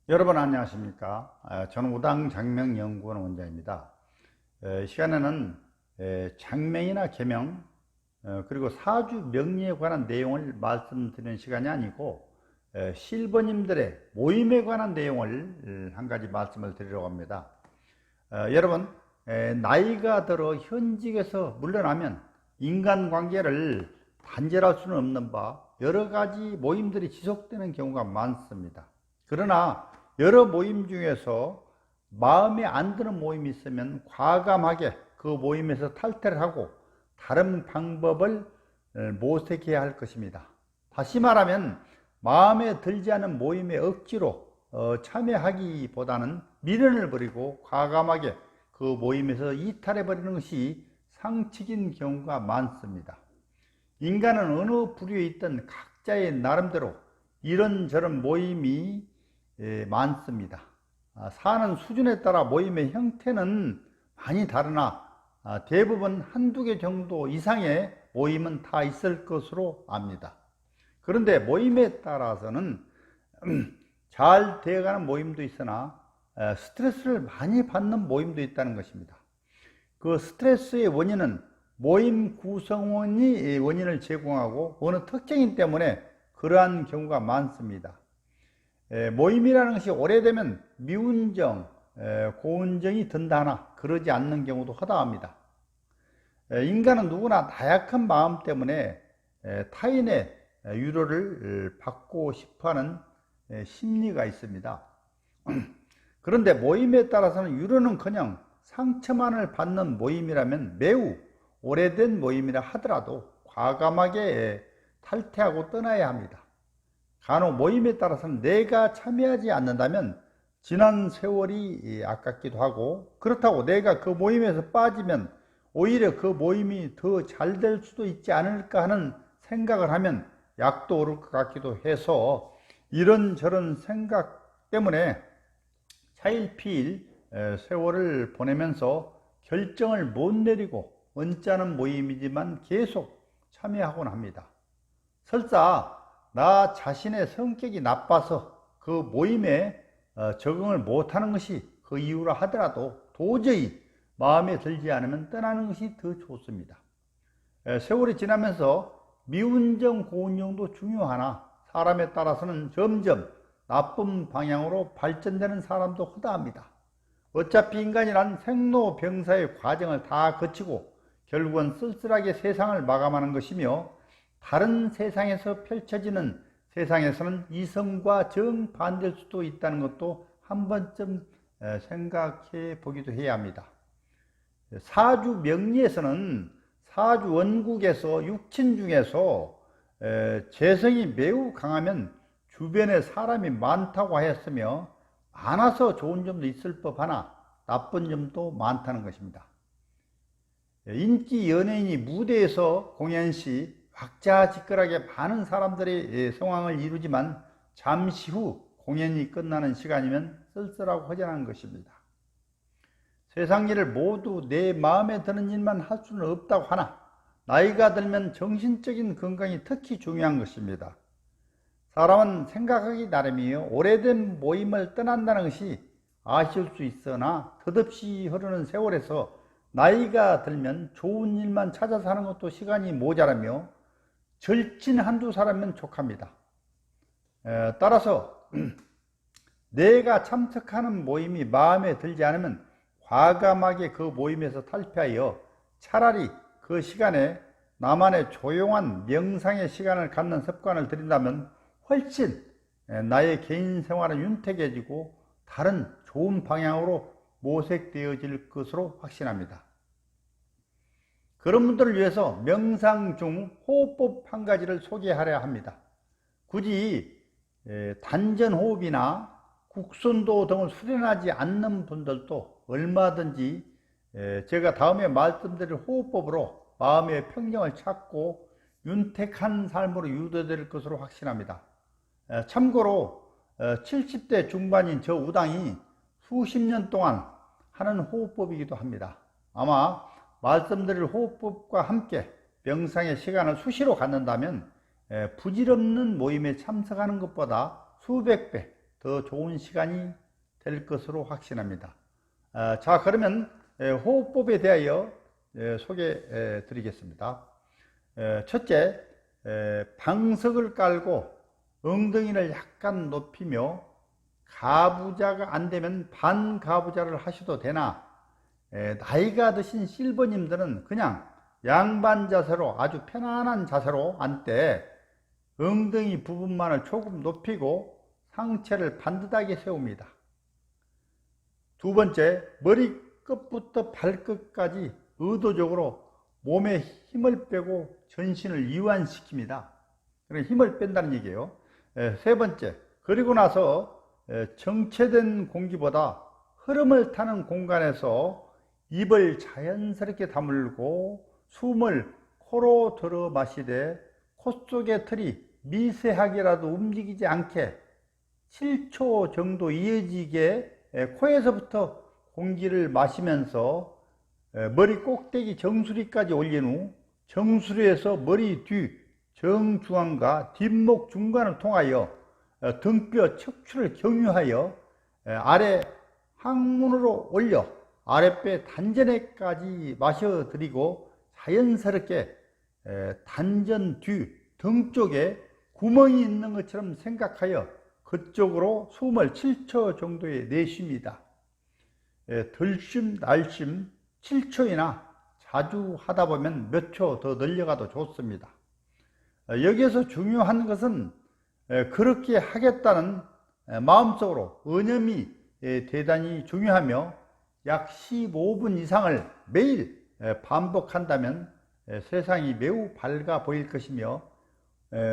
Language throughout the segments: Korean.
여러분 안녕하십니까? 저는 우당 장명연구원 원장입니다. 이 시간에는 장명이나 계명 그리고 사주 명리에 관한 내용을 말씀드리는 시간이 아니고 실버님들의 모임에 관한 내용을 한 가지 말씀을 드리려고 합니다. 여러분 나이가 들어 현직에서 물러나면 인간관계를 단절할 수는 없는 바 여러 가지 모임들이 지속되는 경우가 많습니다. 그러나 여러 모임 중에서 마음에 안 드는 모임이 있으면 과감하게 그 모임에서 탈퇴를 하고 다른 방법을 모색해야 할 것입니다. 다시 말하면 마음에 들지 않은 모임에 억지로 참여하기보다는 미련을 버리고 과감하게 그 모임에서 이탈해 버리는 것이 상책인 경우가 많습니다. 인간은 어느 부류에 있던 각자의 나름대로 이런저런 모임이 많습니다. 사는 수준에 따라 모임의 형태는 많이 다르나 대부분 한두 개 정도 이상의 모임은 다 있을 것으로 압니다. 그런데 모임에 따라서는 잘 되어가는 모임도 있으나 스트레스를 많이 받는 모임도 있다는 것입니다. 그 스트레스의 원인은 모임 구성원이 원인을 제공하고 어느 특징인 때문에 그러한 경우가 많습니다. 모임이라는 것이 오래되면 미운정, 고운정이 든다나 그러지 않는 경우도 허다합니다. 인간은 누구나 나약한 마음 때문에 타인의 위로를 받고 싶어하는 심리가 있습니다. 그런데 모임에 따라서는 위로는커녕 상처만을 받는 모임이라면 매우 오래된 모임이라 하더라도 과감하게 탈퇴하고 떠나야 합니다. 간혹 모임에 따라서는 내가 참여하지 않는다면 지난 세월이 아깝기도 하고, 그렇다고 내가 그 모임에서 빠지면 오히려 그 모임이 더 잘 될 수도 있지 않을까 하는 생각을 하면 약도 오를 것 같기도 해서 이런저런 생각 때문에 차일피일 세월을 보내면서 결정을 못 내리고 언짢은 모임이지만 계속 참여하곤 합니다. 설사 나 자신의 성격이 나빠서 그 모임에 적응을 못하는 것이 그 이유라 하더라도 도저히 마음에 들지 않으면 떠나는 것이 더 좋습니다. 세월이 지나면서 미운정, 고운정도 중요하나 사람에 따라서는 점점 나쁜 방향으로 발전되는 사람도 허다합니다. 어차피 인간이란 생로병사의 과정을 다 거치고 결국은 쓸쓸하게 세상을 마감하는 것이며, 다른 세상에서 펼쳐지는 세상에서는 이성과 정반대일 수도 있다는 것도 한 번쯤 생각해 보기도 해야 합니다. 사주 명리에서는 사주 원국에서 육친 중에서 재성이 매우 강하면 주변에 사람이 많다고 하였으며 많아서 좋은 점도 있을 법하나 나쁜 점도 많다는 것입니다. 인기 연예인이 무대에서 공연 시 왁자지껄하게 많은 사람들의 성황을 이루지만 잠시 후 공연이 끝나는 시간이면 쓸쓸하고 허전한 것입니다. 세상 일을 모두 내 마음에 드는 일만 할 수는 없다고 하나 나이가 들면 정신적인 건강이 특히 중요한 것입니다. 사람은 생각하기 나름이요, 오래된 모임을 떠난다는 것이 아쉬울 수 있으나 덧없이 흐르는 세월에서 나이가 들면 좋은 일만 찾아서 하는 것도 시간이 모자라며 절친 한두 사람이면 족합니다. 따라서 내가 참석하는 모임이 마음에 들지 않으면 과감하게 그 모임에서 탈피하여 차라리 그 시간에 나만의 조용한 명상의 시간을 갖는 습관을 들인다면 훨씬 나의 개인 생활은 윤택해지고 다른 좋은 방향으로 모색되어질 것으로 확신합니다. 그런 분들을 위해서 명상 중 호흡법 한 가지를 소개하려 합니다. 굳이 단전호흡이나 국선도 등을 수련하지 않는 분들도 얼마든지 제가 다음에 말씀드릴 호흡법으로 마음의 평정을 찾고 윤택한 삶으로 유도될 것으로 확신합니다. 참고로 70대 중반인 저 우당이 수십 년 동안 하는 호흡법이기도 합니다. 아마 말씀드릴 호흡법과 함께 명상의 시간을 수시로 갖는다면 부질없는 모임에 참석하는 것보다 수백 배 더 좋은 시간이 될 것으로 확신합니다. 자, 그러면 호흡법에 대하여 소개해 드리겠습니다. 첫째, 방석을 깔고 엉덩이를 약간 높이며 가부좌가 안 되면 반가부좌를 하셔도 되나, 나이가 드신 실버님들은 그냥 양반 자세로, 아주 편안한 자세로 앉되 엉덩이 부분만을 조금 높이고 상체를 반듯하게 세웁니다. 두 번째, 머리 끝부터 발끝까지 의도적으로 몸에 힘을 빼고 전신을 이완시킵니다. 그러니까 힘을 뺀다는 얘기예요. 세 번째, 그리고 나서 정체된 공기보다 흐름을 타는 공간에서 입을 자연스럽게 다물고 숨을 코로 들어 마시되 코 속의 털이 미세하게라도 움직이지 않게 7초 정도 이어지게 코에서부터 공기를 마시면서 머리 꼭대기 정수리까지 올린 후 정수리에서 머리 뒤 정중앙과 뒷목 중간을 통하여 등뼈 척추를 경유하여 아래 항문으로 올려 아랫배 단전에까지 마셔드리고 자연스럽게 단전 뒤 등 쪽에 구멍이 있는 것처럼 생각하여 그쪽으로 숨을 7초 정도에 내쉽니다. 들쉼 날쉼 7초이나 자주 하다 보면 몇 초 더 늘려가도 좋습니다. 여기에서 중요한 것은 그렇게 하겠다는 마음속으로 의념이 대단히 중요하며 약 15분 이상을 매일 반복한다면 세상이 매우 밝아 보일 것이며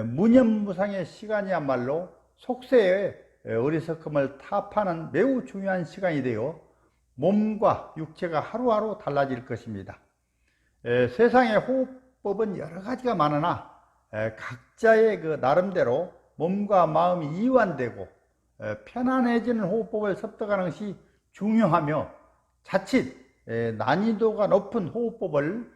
무념무상의 시간이야말로 속세의 어리석음을 타파하는 매우 중요한 시간이 되어 몸과 육체가 하루하루 달라질 것입니다. 세상의 호흡법은 여러 가지가 많으나 각자의 그 나름대로 몸과 마음이 이완되고 편안해지는 호흡법을 습득하는 것이 중요하며, 자칫 난이도가 높은 호흡법을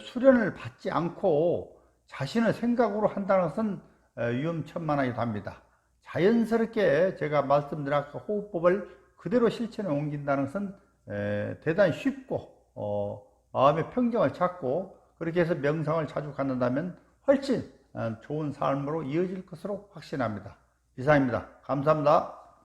수련을 받지 않고 자신의 생각으로 한다는 것은 위험천만하기도 합니다. 자연스럽게 제가 말씀드린 호흡법을 그대로 실천에 옮긴다는 것은 대단히 쉽고 마음의 평정을 찾고 그렇게 해서 명상을 자주 갖는다면 훨씬 좋은 삶으로 이어질 것으로 확신합니다. 이상입니다. 감사합니다.